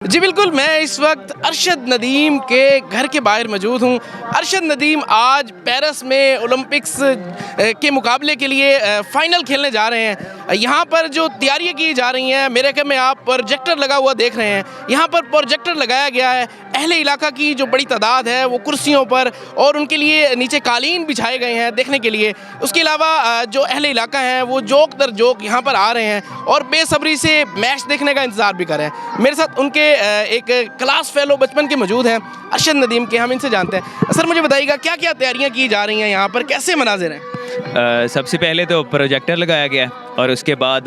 जी बिल्कुल, मैं इस वक्त अरशद नदीम के घर के बाहर मौजूद हूँ। अरशद नदीम आज पेरिस में ओलंपिक्स के मुकाबले के लिए फ़ाइनल खेलने जा रहे हैं। यहाँ पर जो तैयारियाँ की जा रही हैं, मेरे ख्याल में आप प्रोजेक्टर लगा हुआ देख रहे हैं। यहाँ पर प्रोजेक्टर लगाया गया है। अहले इलाका की जो बड़ी तादाद है वो कुर्सियों पर और उनके लिए नीचे कालीन बिछाए गए हैं देखने के लिए। उसके अलावा जो अहले इलाका हैं वो जोक दर जोक यहाँ पर आ रहे हैं और बेसब्री से मैच देखने का इंतज़ार भी कर रहे हैं। मेरे साथ उनके एक क्लास फेलो बचपन के मौजूद हैं, अरशद नदीम के। हम इनसे जानते हैं। सर, मुझे बताइएगा क्या क्या तैयारियां की जा रही हैं यहाँ पर, कैसे मनाज़िर हैं? सबसे पहले तो प्रोजेक्टर लगाया गया है और उसके बाद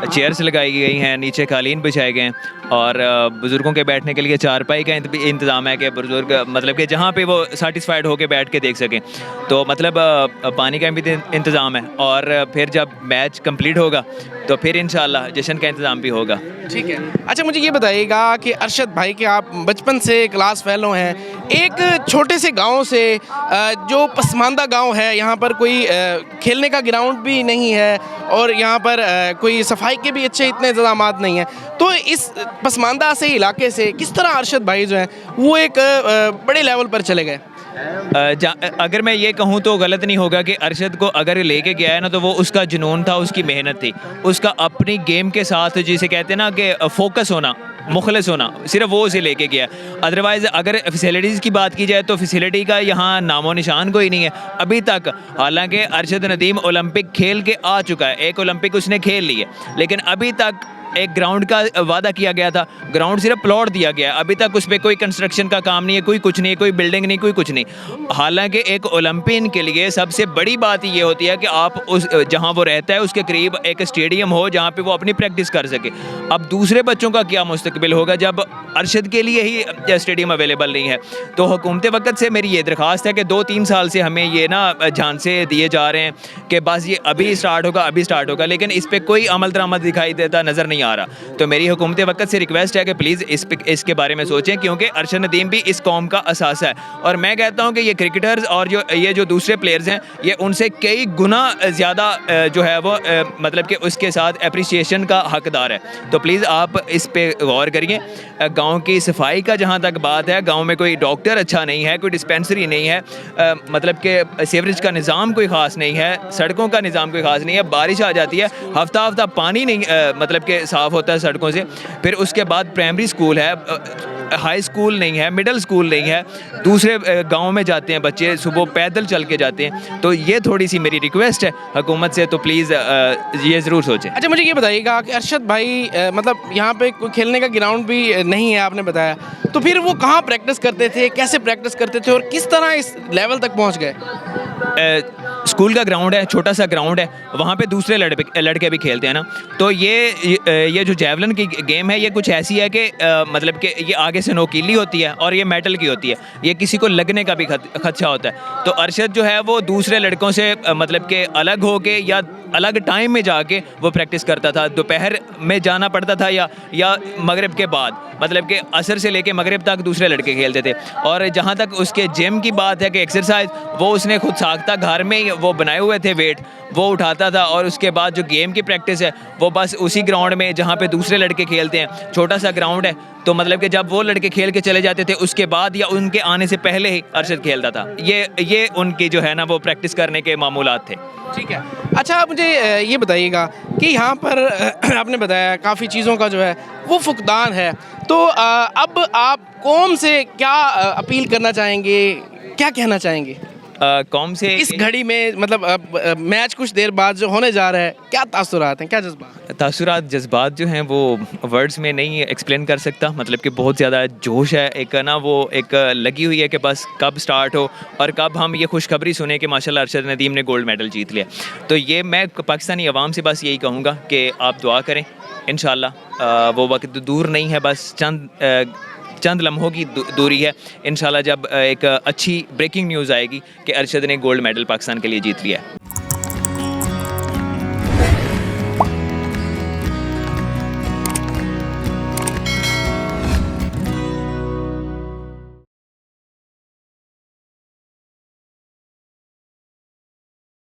चेयर्स लगाई गई हैं, नीचे कालीन बिछाए गए हैं और बुज़ुर्गों के बैठने के लिए चारपाई का इंतज़ाम है कि बुज़ुर्ग मतलब कि जहाँ पे वो सेटिस्फाइड होकर बैठ के देख सकें। तो मतलब पानी का भी इंतज़ाम है और फिर जब मैच कंप्लीट होगा तो फिर इंशाल्लाह जश्न का इंतज़ाम भी होगा। ठीक है। अच्छा, मुझे ये बताइएगा कि अरशद भाई के आप बचपन से क्लास फेलो हैं, एक छोटे से गांव से जो पसमानदा गांव है, यहाँ पर कोई खेलने का ग्राउंड भी नहीं है और यहाँ पर कोई सफाई के भी अच्छे इतने इंतजामात नहीं हैं। तो इस पसमानदा से इलाके से किस तरह अरशद भाई जो हैं वो एक बड़े लेवल पर चले गए? अगर मैं ये कहूँ तो गलत नहीं होगा कि अरशद को अगर लेके गया है ना तो वो उसका जुनून था, उसकी मेहनत थी, उसका अपनी गेम के साथ जिसे कहते हैं ना कि फोकस होना, मुखलिस होना, सिर्फ वो उसे लेके गया। अदरवाइज़ अगर फैसिलिटीज़ की बात की जाए तो फैसिलिटी का यहाँ नामो निशान कोई नहीं है अभी तक। हालांकि अरशद नदीम ओलंपिक खेल के आ चुका है, एक ओलंपिक उसने खेल ली है, लेकिन अभी तक एक ग्राउंड का वादा किया गया था, ग्राउंड सिर्फ प्लॉट दिया गया, अभी तक उस पर कोई कंस्ट्रक्शन का काम नहीं है, कोई कुछ नहीं है, कोई बिल्डिंग नहीं, कोई कुछ नहीं। हालांकि एक ओलंपियन के लिए सबसे बड़ी बात ये होती है कि आप उस जहां वो रहता है उसके करीब एक स्टेडियम हो जहां पे वो अपनी प्रैक्टिस कर सके। अब दूसरे बच्चों का क्या मुस्तकबिल होगा जब अरशद के लिए ही स्टेडियम अवेलेबल नहीं है? तो हुकूमत वक्त से मेरी ये दरख्वास्त है कि 2-3 साल से हमें ये ना झांसे दिए जा रहे हैं कि बस ये अभी स्टार्ट होगा, अभी स्टार्ट होगा, लेकिन इस पर कोई अमल दरामद दिखाई देता नज़र नहीं आ रहा। तो मेरी हुकूमत वक्त से रिक्वेस्ट है कि प्लीज़ इसके बारे में सोचें, क्योंकि अरशद नदीम भी इस कौम का असासा है और मैं कहता हूं कि ये क्रिकेटर्स और जो दूसरे प्लेयर्स हैं ये उनसे कई गुना ज़्यादा जो है वो मतलब कि उसके साथ अप्रिसिएशन का हकदार है। तो प्लीज़ आप इस पे गौर करिए। गाँव की सफाई का जहाँ तक बात है, गाँव में कोई डॉक्टर अच्छा नहीं है, कोई डिस्पेंसरी नहीं है, मतलब कि सीवरेज का निज़ाम कोई ख़ास नहीं है, सड़कों का निज़ाम कोई ख़ास नहीं है। बारिश आ जाती है, हफ्ता हफ्ता पानी नहीं मतलब कि साफ़ होता है सड़कों से। फिर उसके बाद प्राइमरी स्कूल है, हाई स्कूल नहीं है, मिडिल स्कूल नहीं है, दूसरे गांव में जाते हैं बच्चे, सुबह पैदल चल के जाते हैं। तो ये थोड़ी सी मेरी रिक्वेस्ट है हुकूमत से, तो प्लीज़ ये ज़रूर सोचें। अच्छा, मुझे ये बताइएगा कि अरशद भाई मतलब यहाँ पे कोई खेलने का ग्राउंड भी नहीं है आपने बताया, तो फिर वो कहाँ प्रैक्टिस करते थे, कैसे प्रैक्टिस करते थे और किस तरह इस लेवल तक पहुँच गए? स्कूल का ग्राउंड है, छोटा सा ग्राउंड है, वहाँ पे दूसरे लड़के भी खेलते हैं ना। तो ये जो जैवलिन की गेम है ये कुछ ऐसी है कि मतलब कि ये आगे से नोकीली होती है और ये मेटल की होती है, ये किसी को लगने का भी खदशा होता है। तो अरशद जो है वो दूसरे लड़कों से मतलब कि अलग हो के या अलग टाइम में जाके वो प्रैक्टिस करता था। दोपहर में जाना पड़ता था या मगरिब के बाद, मतलब कि असर से लेके मगरिब तक दूसरे लड़के खेलते थे। और जहाँ तक उसके जिम की बात है कि एक्सरसाइज वो उसने खुद साख्ता, घर में वो बनाए हुए थे वेट, वो उठाता था। और उसके बाद जो गेम की प्रैक्टिस है वो बस उसी ग्राउंड में जहाँ पे दूसरे लड़के खेलते हैं, छोटा सा ग्राउंड है। तो मतलब कि जब वो लड़के खेल के चले जाते थे उसके बाद या उनके आने से पहले ही अरशद खेलता था। ये उनकी जो है ना वो प्रैक्टिस करने के मामूलात थे। ठीक है। अच्छा, आप मुझे ये बताइएगा कि यहाँ पर आपने बताया काफ़ी चीज़ों का जो है वो फुकदान है, तो अब आप कौम से क्या अपील करना चाहेंगे, क्या कहना चाहेंगे कौम से इस घड़ी में? मतलब मैच कुछ देर बाद जो होने जा रहा है, क्या तासुरात हैं, क्या जज्बात? जज्बात जो हैं वो वर्ड्स में नहीं एक्सप्लेन कर सकता। मतलब कि बहुत ज़्यादा जोश है, एक ना वो एक लगी हुई है कि बस कब स्टार्ट हो और कब हम ये खुशखबरी सुने कि माशाल्लाह अरशद नदीम ने गोल्ड मेडल जीत लिया। तो ये मैं पाकिस्तानी अवाम से बस यही कहूँगा कि आप दुआ करें, इंशाल्लाह वो वक्त दूर नहीं है, बस चंद लम्हों की दूरी है। इंशाल्लाह जब एक अच्छी ब्रेकिंग न्यूज़ आएगी कि अरशद ने गोल्ड मेडल पाकिस्तान के लिए जीत लिया है।